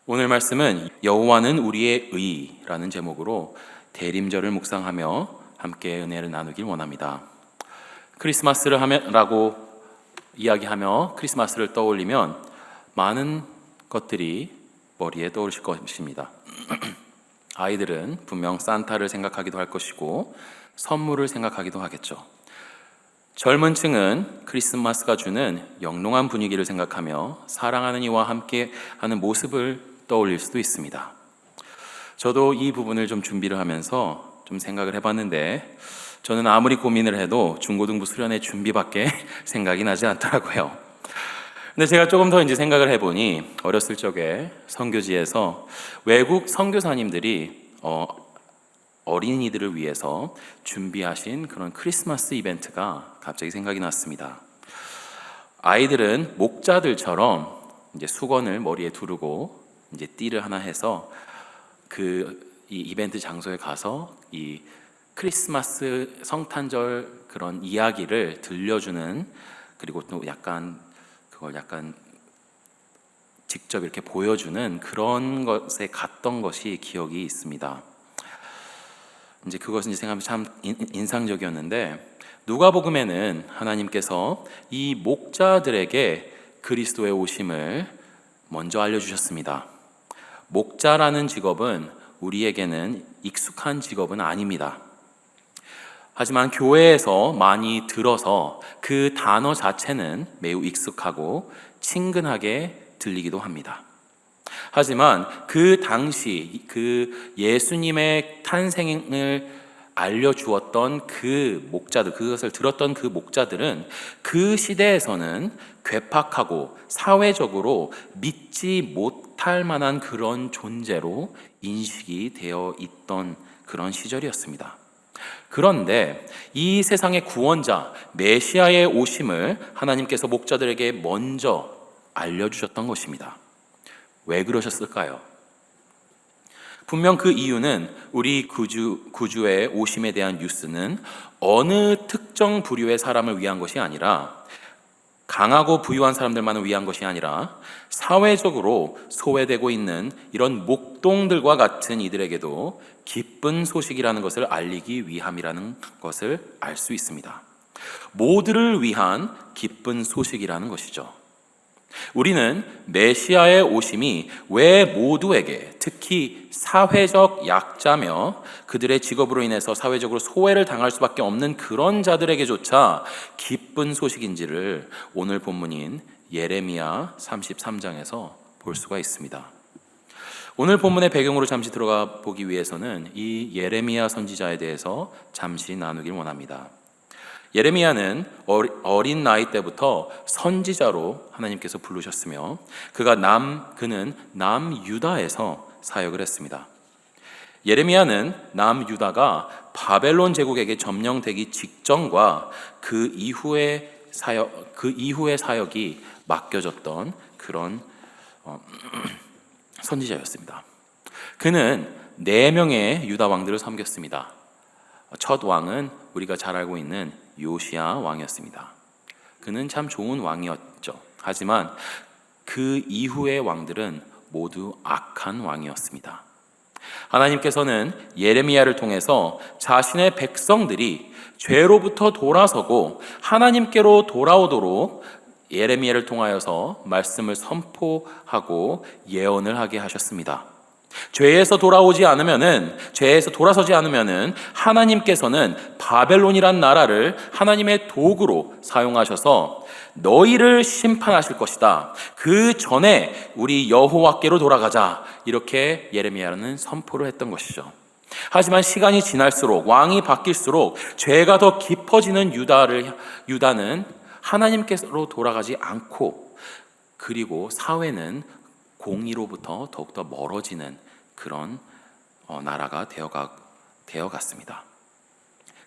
오늘 말씀은 여호와는 우리의 의라는 제목으로 대림절을 묵상하며 함께 은혜를 나누길 원합니다. 크리스마스를 하면라고 이야기하며 크리스마스를 떠올리면 많은 것들이 머리에 떠오르실 것입니다. 아이들은 분명 산타를 생각하기도 할 것이고 선물을 생각하기도 하겠죠. 젊은 층은 크리스마스가 주는 영롱한 분위기를 생각하며 사랑하는 이와 함께하는 모습을 떠올릴 수도 있습니다. 저도 이 부분을 좀 준비를 하면서 좀 생각을 해봤는데 저는 아무리 고민을 해도 중고등부 수련회 준비밖에 생각이 나지 않더라고요. 근데 제가 조금 더 이제 생각을 해보니 어렸을 적에 선교지에서 외국 선교사님들이 어린이들을 위해서 준비하신 그런 크리스마스 이벤트가 갑자기 생각이 났습니다. 아이들은 목자들처럼 이제 수건을 머리에 두르고 이제 띠를 하나 해서 이 이벤트 장소에 가서 이 크리스마스 성탄절 그런 이야기를 들려주는, 그리고 또 그걸 약간 직접 이렇게 보여주는 그런 것에 갔던 것이 기억이 있습니다. 이제 그것은 이제 생각하면 참 인상적이었는데, 누가복음에는 하나님께서 이 목자들에게 그리스도의 오심을 먼저 알려주셨습니다. 목자라는 직업은 우리에게는 익숙한 직업은 아닙니다. 하지만 교회에서 많이 들어서 그 단어 자체는 매우 익숙하고 친근하게 들리기도 합니다. 하지만 그 당시 그 예수님의 탄생을 알려주었던 그 목자들, 그것을 들었던 그 목자들은 그 시대에서는 괴팍하고 사회적으로 믿지 못할 만한 그런 존재로 인식이 되어 있던 그런 시절이었습니다. 그런데 이 세상의 구원자 메시아의 오심을 하나님께서 목자들에게 먼저 알려주셨던 것입니다. 왜 그러셨을까요? 분명 그 이유는 우리 구주의 오심에 대한 뉴스는 어느 특정 부류의 사람을 위한 것이 아니라, 강하고 부유한 사람들만을 위한 것이 아니라 사회적으로 소외되고 있는 이런 목동들과 같은 이들에게도 기쁜 소식이라는 것을 알리기 위함이라는 것을 알 수 있습니다. 모두를 위한 기쁜 소식이라는 것이죠. 우리는 메시아의 오심이 왜 모두에게, 특히 사회적 약자며 그들의 직업으로 인해서 사회적으로 소외를 당할 수밖에 없는 그런 자들에게조차 기쁜 소식인지를 오늘 본문인 예레미야 33장에서 볼 수가 있습니다. 오늘 본문의 배경으로 잠시 들어가 보기 위해서는 이 예레미야 선지자에 대해서 잠시 나누길 원합니다. 예레미야는 어린 나이 때부터 선지자로 하나님께서 부르셨으며 그는 남유다에서 사역을 했습니다. 예레미야는 남유다가 바벨론 제국에게 점령되기 직전과 그 이후의 사역이 맡겨졌던 그런 선지자였습니다. 그는 4명의 유다 왕들을 섬겼습니다. 첫 왕은 우리가 잘 알고 있는 요시야 왕이었습니다. 그는 참 좋은 왕이었죠. 하지만 그 이후의 왕들은 모두 악한 왕이었습니다. 하나님께서는 예레미야를 통해서 자신의 백성들이 죄로부터 돌아서고 하나님께로 돌아오도록 예레미야를 통하여서 말씀을 선포하고 예언을 하게 하셨습니다. 죄에서 돌아서지 않으면은 하나님께서는 바벨론이란 나라를 하나님의 도구로 사용하셔서 너희를 심판하실 것이다. 그 전에 우리 여호와께로 돌아가자. 이렇게 예레미야는 선포를 했던 것이죠. 하지만 시간이 지날수록, 왕이 바뀔수록 죄가 더 깊어지는 유다는 하나님께로 돌아가지 않고, 그리고 사회는 공의로부터 더욱더 멀어지는 그런 나라가 되어갔습니다.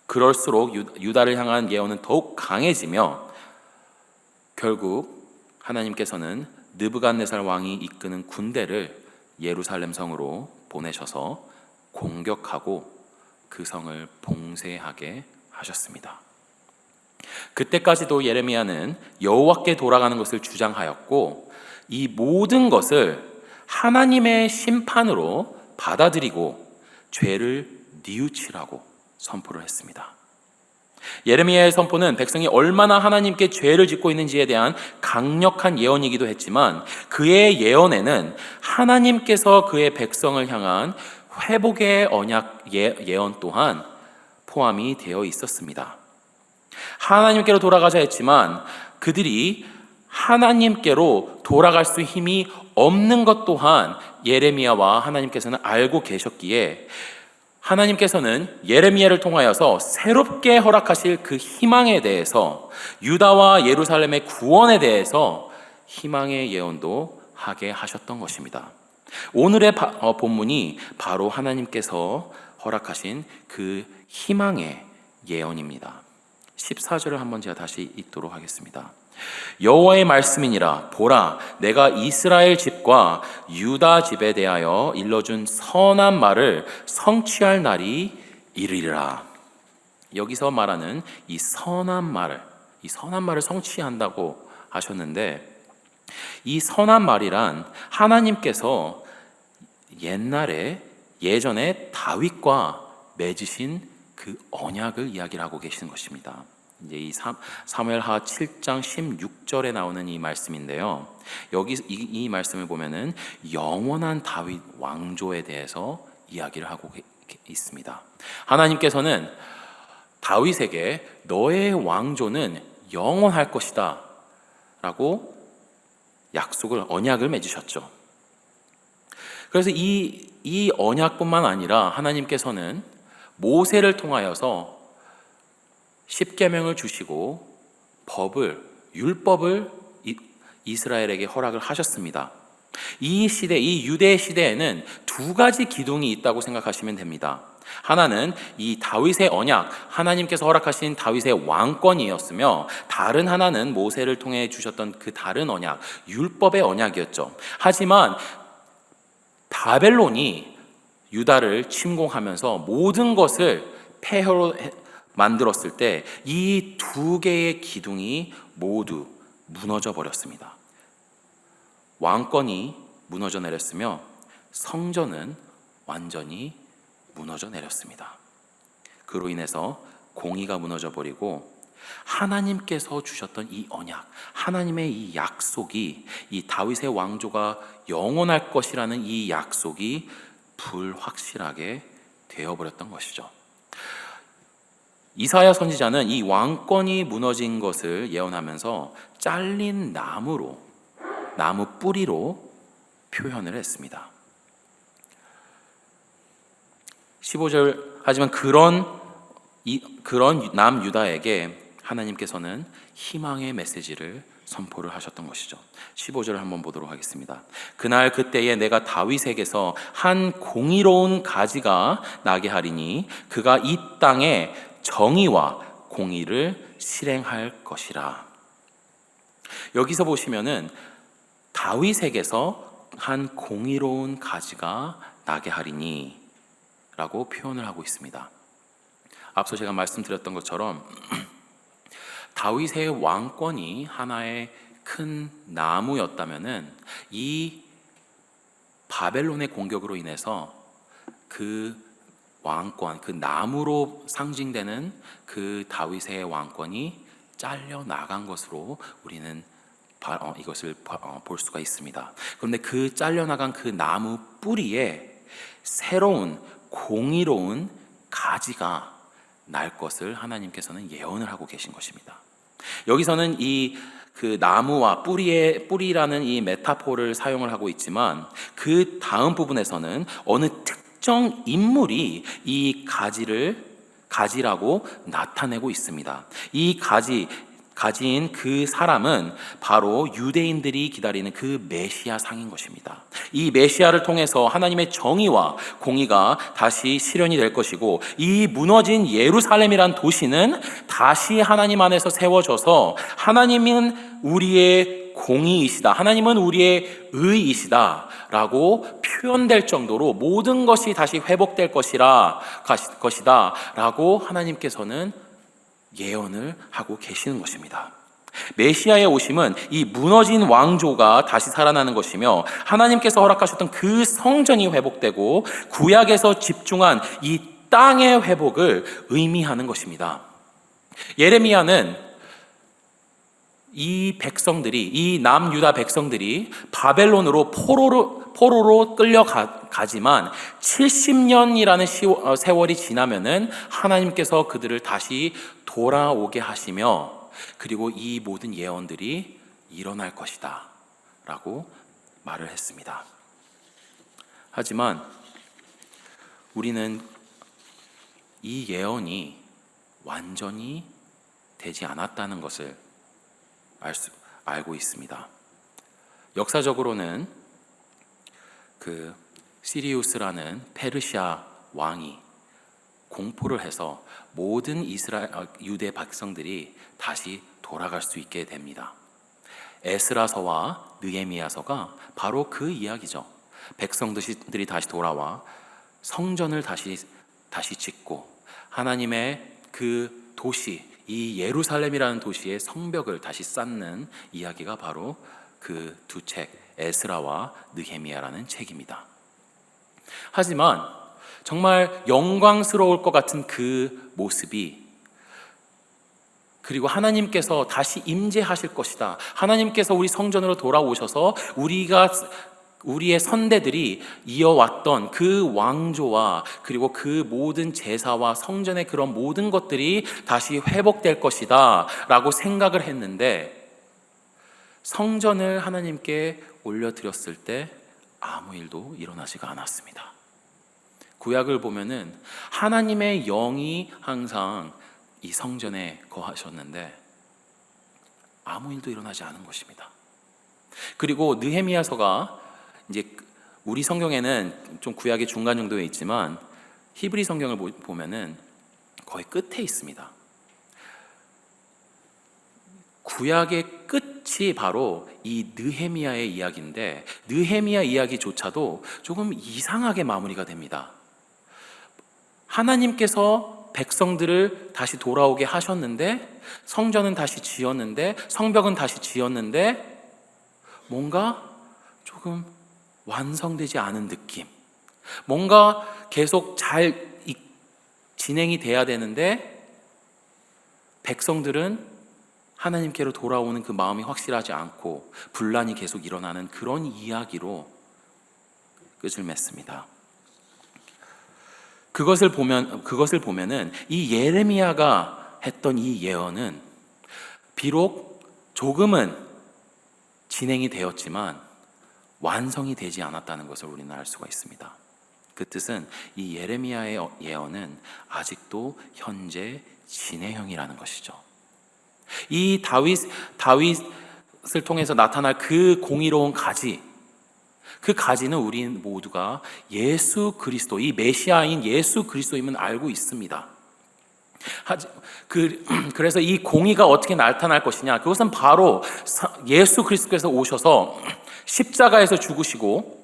그럴수록 유다를 향한 예언은 더욱 강해지며 결국 하나님께서는 느부갓네살 왕이 이끄는 군대를 예루살렘 성으로 보내셔서 공격하고 그 성을 봉쇄하게 하셨습니다. 그때까지도 예레미야는 여호와께 돌아가는 것을 주장하였고, 이 모든 것을 하나님의 심판으로 받아들이고 죄를 뉘우치라고 선포를 했습니다. 예레미야의 선포는 백성이 얼마나 하나님께 죄를 짓고 있는지에 대한 강력한 예언이기도 했지만 그의 예언에는 하나님께서 그의 백성을 향한 회복의 언약 예언 또한 포함이 되어 있었습니다. 하나님께로 돌아가자 했지만 그들이 하나님께로 돌아갈 수 힘이 없는 것 또한 예레미야와 하나님께서는 알고 계셨기에 하나님께서는 예레미야를 통하여서 새롭게 허락하실 그 희망에 대해서 유다와 예루살렘의 구원에 대해서 희망의 예언도 하게 하셨던 것입니다. 오늘의 본문이 바로 하나님께서 허락하신 그 희망의 예언입니다. 14절을 한번 제가 다시 읽도록 하겠습니다. 여호와의 말씀이니라. 보라, 내가 이스라엘 집과 유다 집에 대하여 일러준 선한 말을 성취할 날이 이르리라. 여기서 말하는 이 선한 말을 성취한다고 하셨는데, 이 선한 말이란 하나님께서 예전에 다윗과 맺으신 그 언약을 이야기를 하고 계시는 것입니다. 이제 이 사무엘하 7장 16절에 나오는 이 말씀인데요. 여기 이 말씀을 보면은 영원한 다윗 왕조에 대해서 이야기를 하고 있습니다. 하나님께서는 다윗에게 너의 왕조는 영원할 것이다 라고 언약을 맺으셨죠. 그래서 이 언약뿐만 아니라 하나님께서는 모세를 통하여서 십계명을 주시고 율법을 이스라엘에게 허락을 하셨습니다. 이 유대 시대에는 두 가지 기둥이 있다고 생각하시면 됩니다. 하나는 이 다윗의 언약, 하나님께서 허락하신 다윗의 왕권이었으며, 다른 하나는 모세를 통해 주셨던 그 다른 언약, 율법의 언약이었죠. 하지만 바벨론이 유다를 침공하면서 모든 것을 폐허로 만들었을 때 이 두 개의 기둥이 모두 무너져 버렸습니다. 왕권이 무너져 내렸으며 성전은 완전히 무너져 내렸습니다. 그로 인해서 공의가 무너져 버리고 하나님께서 주셨던 이 언약, 하나님의 이 약속이, 이 다윗의 왕조가 영원할 것이라는 이 약속이 불확실하게 되어버렸던 것이죠. 이사야 선지자는 이 왕권이 무너진 것을 예언하면서 잘린 나무 뿌리로 표현을 했습니다. 15절, 하지만 그런 남유다에게 하나님께서는 희망의 메시지를 선포를 하셨던 것이죠. 15절을 한번 보도록 하겠습니다. 그날 그때에 내가 다윗에게서 한 공의로운 가지가 나게 하리니 그가 이 땅에 정의와 공의를 실행할 것이라. 여기서 보시면은 다윗에게서 한 공의로운 가지가 나게 하리니 라고 표현을 하고 있습니다. 앞서 제가 말씀드렸던 것처럼 다윗의 왕권이 하나의 큰 나무였다면은 이 바벨론의 공격으로 인해서 그 왕권, 그 나무로 상징되는 그 다윗의 왕권이 잘려 나간 것으로 우리는 이것을 볼 수가 있습니다. 그런데 그 잘려 나간 그 나무 뿌리에 새로운 공의로운 가지가 날 것을 하나님께서는 예언을 하고 계신 것입니다. 여기서는 그 나무와 뿌리라는 이 메타포를 사용을 하고 있지만 그 다음 부분에서는 어느 특정 인물이 이 가지라고 나타내고 있습니다. 이 가지인 그 사람은 바로 유대인들이 기다리는 그 메시아 상인 것입니다. 이 메시아를 통해서 하나님의 정의와 공의가 다시 실현이 될 것이고, 이 무너진 예루살렘이란 도시는 다시 하나님 안에서 세워져서 하나님은 우리의 공의이시다, 하나님은 우리의 의이시다 라고 표현될 정도로 모든 것이 다시 회복될 것이다 라고 하나님께서는 예언을 하고 계시는 것입니다. 메시아의 오심은 이 무너진 왕조가 다시 살아나는 것이며 하나님께서 허락하셨던 그 성전이 회복되고 구약에서 집중한 이 땅의 회복을 의미하는 것입니다. 예레미야는 이 백성들이, 이 남유다 백성들이 바벨론으로 포로로 끌려가지만 70년이라는 세월이 지나면은 하나님께서 그들을 다시 돌아오게 하시며, 그리고 이 모든 예언들이 일어날 것이다 라고 말을 했습니다. 하지만 우리는 이 예언이 완전히 되지 않았다는 것을 알고 있습니다. 역사적으로는 그 시리우스라는 페르시아 왕이 공포를 해서 모든 유대 백성들이 다시 돌아갈 수 있게 됩니다. 에스라서와 느헤미야서가 바로 그 이야기죠. 백성들이 다시 돌아와 성전을 다시 짓고 하나님의 그 도시, 이 예루살렘이라는 도시의 성벽을 다시 쌓는 이야기가 바로 그 두 책, 에스라와 느헤미야라는 책입니다. 하지만 정말 영광스러울 것 같은 그 모습이, 그리고 하나님께서 다시 임재하실 것이다, 하나님께서 우리 성전으로 돌아오셔서 우리의 선대들이 이어왔던 그 왕조와 그리고 그 모든 제사와 성전의 그런 모든 것들이 다시 회복될 것이다 라고 생각을 했는데, 성전을 하나님께 올려드렸을 때 아무 일도 일어나지가 않았습니다. 구약을 보면은 하나님의 영이 항상 이 성전에 거하셨는데 아무 일도 일어나지 않은 것입니다. 그리고 느헤미야서가, 이제 우리 성경에는 좀 구약의 중간 정도에 있지만 히브리 성경을 보면은 거의 끝에 있습니다. 구약의 끝이 바로 이 느헤미야의 이야기인데, 느헤미야 이야기조차도 조금 이상하게 마무리가 됩니다. 하나님께서 백성들을 다시 돌아오게 하셨는데, 성전은 다시 지었는데, 성벽은 다시 지었는데, 뭔가 조금 완성되지 않은 느낌, 뭔가 계속 잘 진행이 돼야 되는데 백성들은 하나님께로 돌아오는 그 마음이 확실하지 않고 분란이 계속 일어나는 그런 이야기로 끝을 맺습니다. 그것을 보면은 이 예레미야가 했던 이 예언은 비록 조금은 진행이 되었지만 완성이 되지 않았다는 것을 우리는 알 수가 있습니다. 그 뜻은 이 예레미야의 예언은 아직도 현재 진행형이라는 것이죠. 이 다윗을 통해서 나타날 그 공의로운 가지, 그 가지는 우리 모두가 예수 그리스도, 이 메시아인 예수 그리스도임을 알고 있습니다. 그래서 이 공의가 어떻게 나타날 것이냐, 그것은 바로 예수 그리스도께서 오셔서 십자가에서 죽으시고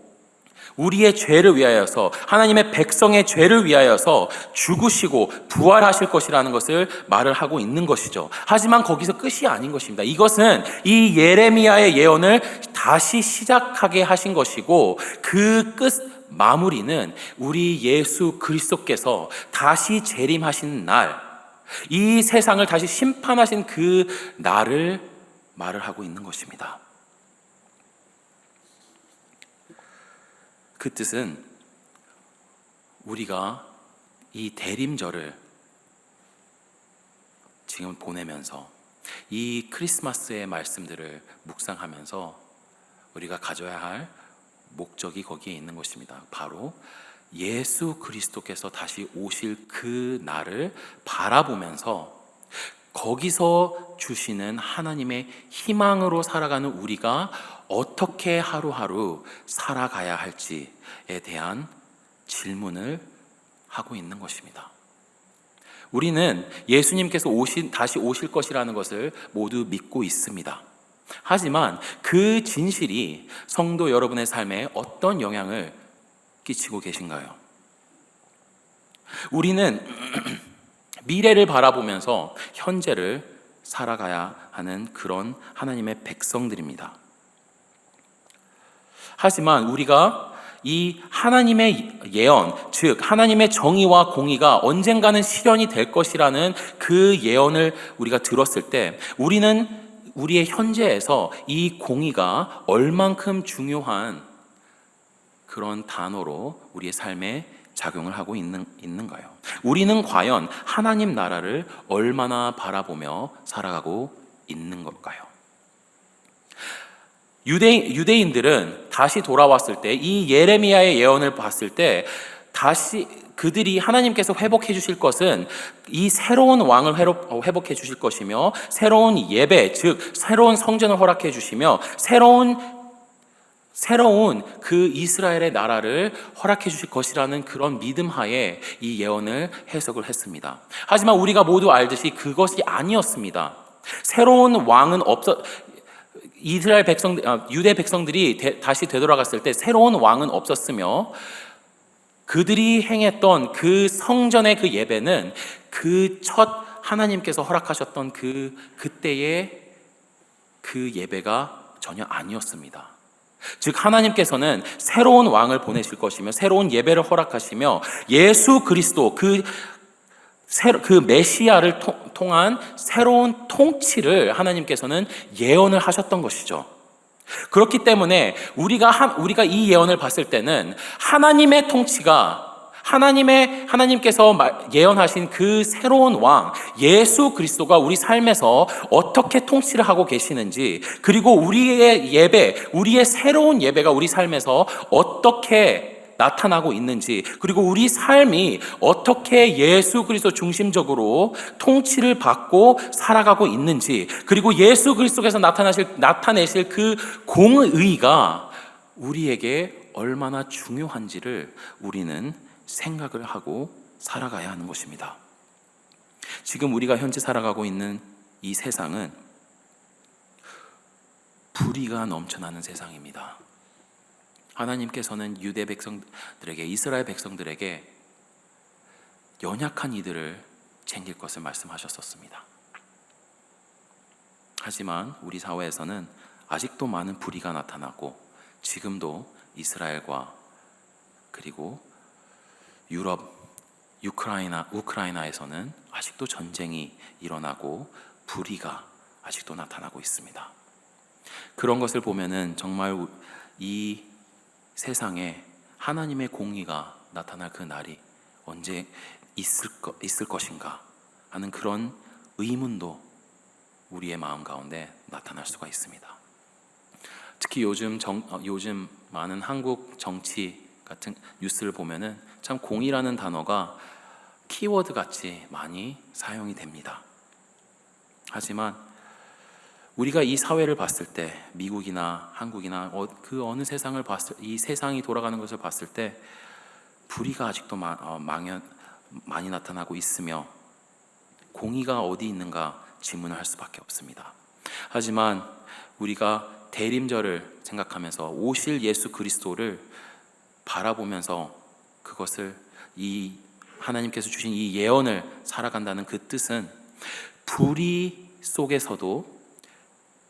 우리의 죄를 위하여서, 하나님의 백성의 죄를 위하여서 죽으시고 부활하실 것이라는 것을 말을 하고 있는 것이죠. 하지만 거기서 끝이 아닌 것입니다. 이것은 이 예레미야의 예언을 다시 시작하게 하신 것이고, 그 끝 마무리는 우리 예수 그리스도께서 다시 재림하신 날, 이 세상을 다시 심판하신 그 날을 말을 하고 있는 것입니다. 그 뜻은 우리가 이 대림절을 지금 보내면서 이 크리스마스의 말씀들을 묵상하면서 우리가 가져야 할 목적이 거기에 있는 것입니다. 바로 예수 그리스도께서 다시 오실 그 날을 바라보면서 거기서 주시는 하나님의 희망으로 살아가는 우리가 어떻게 하루하루 살아가야 할지에 대한 질문을 하고 있는 것입니다. 우리는 예수님께서 다시 오실 것이라는 것을 모두 믿고 있습니다. 하지만 그 진실이 성도 여러분의 삶에 어떤 영향을 끼치고 계신가요? 우리는 미래를 바라보면서 현재를 살아가야 하는 그런 하나님의 백성들입니다. 하지만 우리가 이 하나님의 예언, 즉 하나님의 정의와 공의가 언젠가는 실현이 될 것이라는 그 예언을 우리가 들었을 때 우리는 우리의 현재에서 이 공의가 얼만큼 중요한 그런 단어로 우리의 삶에 작용을 하고 있는가요? 우리는 과연 하나님 나라를 얼마나 바라보며 살아가고 있는 걸까요? 유대인들은 다시 돌아왔을 때 이 예레미야의 예언을 봤을 때 다시 그들이 하나님께서 회복해 주실 것은 이 새로운 왕을 회복해 주실 것이며 새로운 예배, 즉 새로운 성전을 허락해 주시며 새로운 그 이스라엘의 나라를 허락해 주실 것이라는 그런 믿음 하에 이 예언을 해석을 했습니다. 하지만 우리가 모두 알듯이 그것이 아니었습니다. 새로운 왕은 유대 백성들이 다시 되돌아갔을 때 새로운 왕은 없었으며 그들이 행했던 그 성전의 그 예배는 그 첫 하나님께서 허락하셨던 그때의 그 예배가 전혀 아니었습니다. 즉 하나님께서는 새로운 왕을 보내실 것이며 새로운 예배를 허락하시며 예수 그리스도 그 메시아를 통한 새로운 통치를 하나님께서는 예언을 하셨던 것이죠. 그렇기 때문에 우리가 이 예언을 봤을 때는 하나님의 통치가 하나님께서 예언하신 그 새로운 왕 예수 그리스도가 우리 삶에서 어떻게 통치를 하고 계시는지, 그리고 우리의 새로운 예배가 우리 삶에서 어떻게 나타나고 있는지, 그리고 우리 삶이 어떻게 예수 그리스도 중심적으로 통치를 받고 살아가고 있는지, 그리고 예수 그리스도께서 나타내실 그 공의가 우리에게 얼마나 중요한지를 우리는 생각을 하고 살아가야 하는 것입니다. 지금 우리가 현재 살아가고 있는 이 세상은 불의가 넘쳐나는 세상입니다. 하나님께서는 유대 백성들에게, 이스라엘 백성들에게 연약한 이들을 챙길 것을 말씀하셨었습니다. 하지만 우리 사회에서는 아직도 많은 불의가 나타나고 지금도 이스라엘과 그리고 유럽, 우크라이나에서는 아직도 전쟁이 일어나고 불의가 아직도 나타나고 있습니다. 그런 것을 보면은 정말 이 세상에 하나님의 공의가 나타날 그 날이 언제 있을 것인가 하는 그런 의문도 우리의 마음 가운데 나타날 수가 있습니다. 특히 요즘 많은 한국 정치 같은 뉴스를 보면은 참 공의라는 단어가 키워드 같이 많이 사용이 됩니다. 하지만 우리가 이 사회를 봤을 때, 미국이나 한국이나 그 어느 세상을 이 세상이 돌아가는 것을 봤을 때 불의가 아직도 많이 나타나고 있으며 공의가 어디 있는가 질문을 할 수밖에 없습니다. 하지만 우리가 대림절을 생각하면서 오실 예수 그리스도를 바라보면서 그것을 이 하나님께서 주신 이 예언을 살아간다는 그 뜻은 불의 속에서도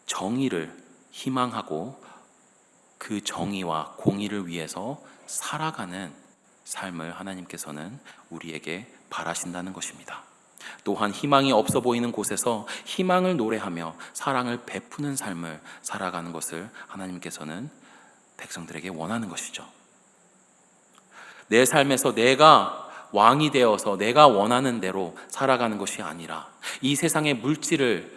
정의를 희망하고 그 정의와 공의를 위해서 살아가는 삶을 하나님께서는 우리에게 바라신다는 것입니다. 또한 희망이 없어 보이는 곳에서 희망을 노래하며 사랑을 베푸는 삶을 살아가는 것을 하나님께서는 백성들에게 원하는 것이죠. 내 삶에서 내가 왕이 되어서 내가 원하는 대로 살아가는 것이 아니라, 이 세상의 물질을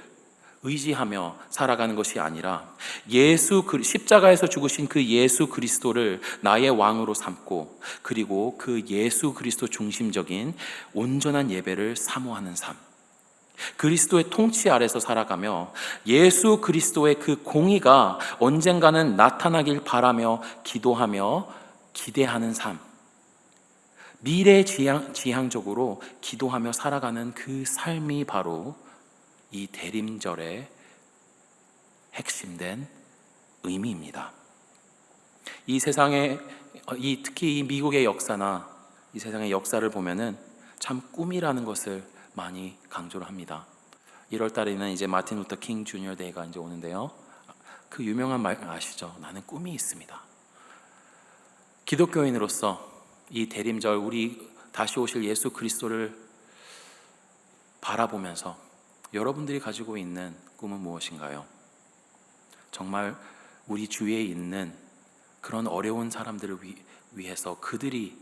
의지하며 살아가는 것이 아니라 십자가에서 죽으신 그 예수 그리스도를 나의 왕으로 삼고, 그리고 그 예수 그리스도 중심적인 온전한 예배를 사모하는 삶, 그리스도의 통치 아래서 살아가며 예수 그리스도의 그 공의가 언젠가는 나타나길 바라며 기도하며 기대하는 삶, 미래지향적으로 기도하며 살아가는 그 삶이 바로 이 대림절의 핵심된 의미입니다. 이 세상의 특히 이 미국의 역사나 이 세상의 역사를 보면은 참 꿈이라는 것을 많이 강조를 합니다. 1월 달에는 이제 마틴 루터 킹 주니어 데이가 이제 오는데요. 그 유명한 말 아시죠? 나는 꿈이 있습니다. 기독교인으로서 이 대림절 우리 다시 오실 예수 그리스도를 바라보면서 여러분들이 가지고 있는 꿈은 무엇인가요? 정말 우리 주위에 있는 그런 어려운 사람들을 위해서 그들이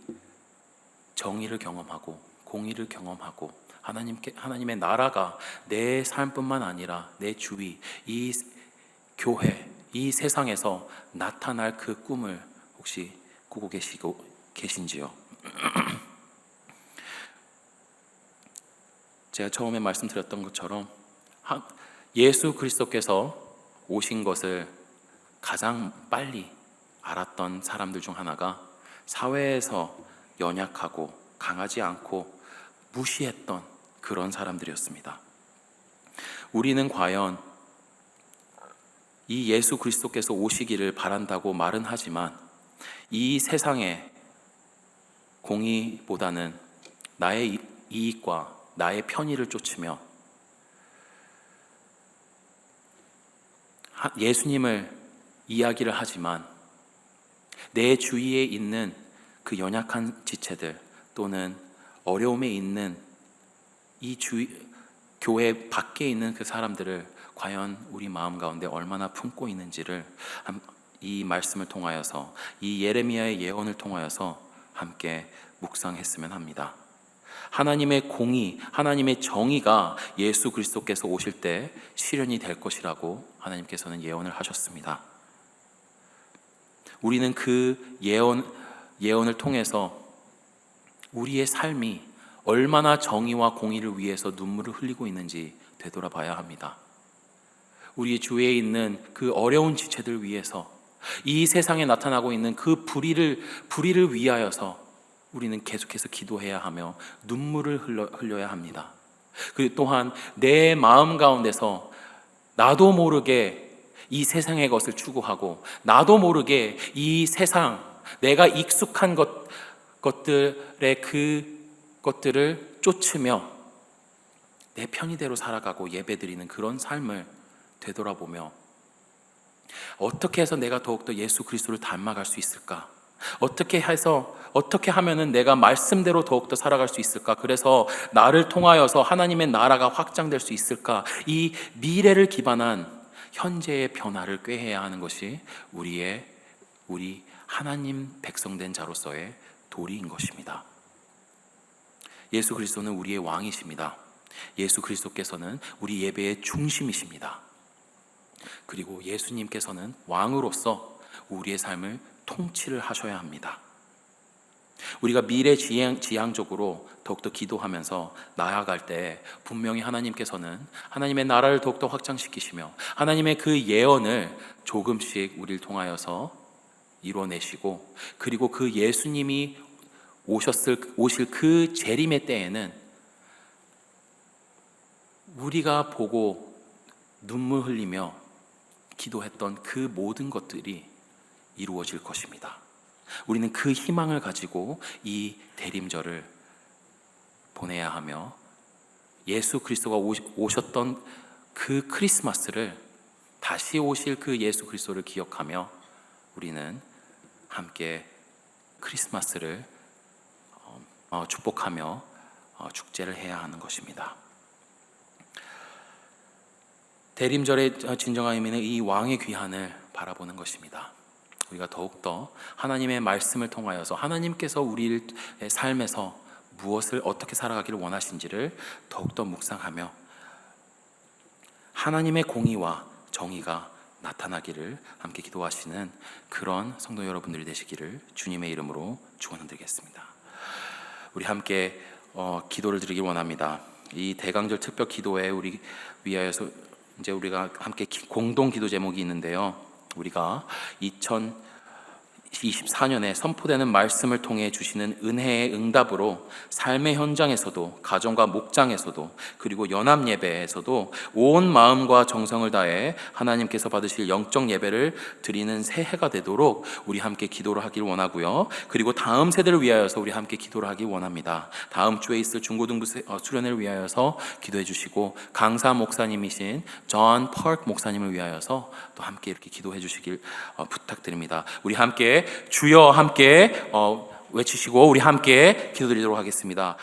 정의를 경험하고 공의를 경험하고 하나님의 나라가 내 삶뿐만 아니라 내 주위, 이 교회, 이 세상에서 나타날 그 꿈을 혹시 꾸고 계신지요? 제가 처음에 말씀드렸던 것처럼 예수 그리스도께서 오신 것을 가장 빨리 알았던 사람들 중 하나가 사회에서 연약하고 강하지 않고 무시했던 그런 사람들이었습니다. 우리는 과연 이 예수 그리스도께서 오시기를 바란다고 말은 하지만 이 세상의 공의보다는 나의 이익과 나의 편의를 쫓으며 예수님을 이야기를 하지만 내 주위에 있는 그 연약한 지체들 또는 어려움에 있는 이 교회 밖에 있는 그 사람들을 과연 우리 마음 가운데 얼마나 품고 있는지를 이 말씀을 통하여서, 이 예레미야의 예언을 통하여서 함께 묵상했으면 합니다. 하나님의 공의, 하나님의 정의가 예수 그리스도께서 오실 때 실현이 될 것이라고 하나님께서는 예언을 하셨습니다. 우리는 그 예언을 통해서 우리의 삶이 얼마나 정의와 공의를 위해서 눈물을 흘리고 있는지 되돌아봐야 합니다. 우리 주위에 있는 그 어려운 지체들 위해서, 이 세상에 나타나고 있는 그 불의를 위하여서 우리는 계속해서 기도해야 하며 눈물을 흘려야 합니다. 그리고 또한 내 마음 가운데서 나도 모르게 이 세상의 것을 추구하고 나도 모르게 이 세상, 내가 익숙한 것들의 그것들을 쫓으며 내 편의대로 살아가고 예배드리는 그런 삶을 되돌아보며 어떻게 해서 내가 더욱더 예수 그리스도를 닮아갈 수 있을까? 어떻게 하면은 내가 말씀대로 더욱더 살아갈 수 있을까? 그래서 나를 통하여서 하나님의 나라가 확장될 수 있을까? 이 미래를 기반한 현재의 변화를 꾀해야 하는 것이 우리 하나님 백성된 자로서의 도리인 것입니다. 예수 그리스도는 우리의 왕이십니다. 예수 그리스도께서는 우리 예배의 중심이십니다. 그리고 예수님께서는 왕으로서 우리의 삶을 통치를 하셔야 합니다. 우리가 미래지향적으로 더욱더 기도하면서 나아갈 때 분명히 하나님께서는 하나님의 나라를 더욱더 확장시키시며 하나님의 그 예언을 조금씩 우리를 통하여서 이뤄내시고, 그리고 그 예수님이 오실 그 재림의 때에는 우리가 보고 눈물 흘리며 기도했던 그 모든 것들이 이루어질 것입니다. 우리는 그 희망을 가지고 이 대림절을 보내야 하며 예수 그리스도가 오셨던 그 크리스마스를, 다시 오실 그 예수 그리스도를 기억하며 우리는 함께 크리스마스를 축복하며 축제를 해야 하는 것입니다. 대림절의 진정한 의미는 이 왕의 귀환을 바라보는 것입니다. 우리가 더욱더 하나님의 말씀을 통하여서 하나님께서 우리의 삶에서 무엇을 어떻게 살아가기를 원하신지를 더욱더 묵상하며 하나님의 공의와 정의가 나타나기를 함께 기도하시는 그런 성도 여러분들이 되시기를 주님의 이름으로 축원드리겠습니다. 우리 함께 기도를 드리길 원합니다. 이 대강절 특별 기도에 우리 위하여서 이제 우리가 함께 공동 기도 제목이 있는데요. 우리가 2024년에 선포되는 말씀을 통해 주시는 은혜의 응답으로 삶의 현장에서도 가정과 목장에서도 그리고 연합 예배에서도 온 마음과 정성을 다해 하나님께서 받으실 영적 예배를 드리는 새해가 되도록 우리 함께 기도를 하길 원하고요. 그리고 다음 세대를 위하여서 우리 함께 기도를 하길 원합니다. 다음 주에 있을 중고등부 수련회를 위하여서 기도해 주시고 강사 목사님이신 존 펄크 목사님을 위하여서 또 함께 이렇게 기도해 주시길 부탁드립니다. 우리 함께 주여 함께 외치시고 우리 함께 기도드리도록 하겠습니다.